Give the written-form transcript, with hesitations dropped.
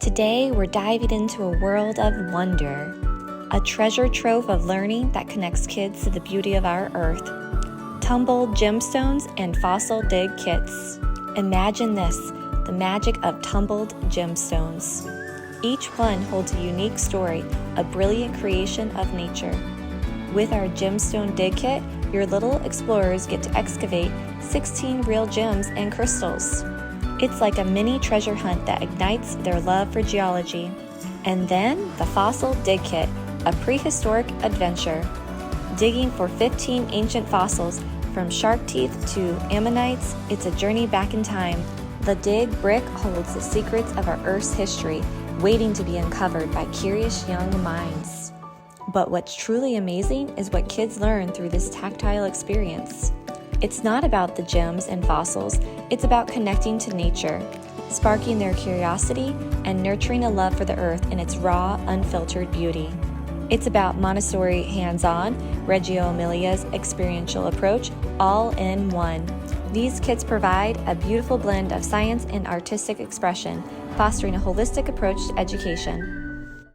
Today, we're diving into a world of wonder, a treasure trove of learning that connects kids to the beauty of our earth. Tumbled gemstones and fossil dig kits. Imagine this, the magic of tumbled gemstones. Each one holds a unique story, a brilliant creation of nature. With our gemstone dig kit, your little explorers get to excavate 16 real gems and crystals. It's like a mini treasure hunt that ignites their love for geology. And then the fossil dig kit, a prehistoric adventure. Digging for 15 ancient fossils, from shark teeth to ammonites, it's a journey back in time. The dig brick holds the secrets of our Earth's history, waiting to be uncovered by curious young minds. But what's truly amazing is what kids learn through this tactile experience. It's not about the gems and fossils, it's about connecting to nature, sparking their curiosity and nurturing a love for the earth in its raw, unfiltered beauty. It's about Montessori hands-on, Reggio Emilia's experiential approach, all in one. These kits provide a beautiful blend of science and artistic expression, fostering a holistic approach to education.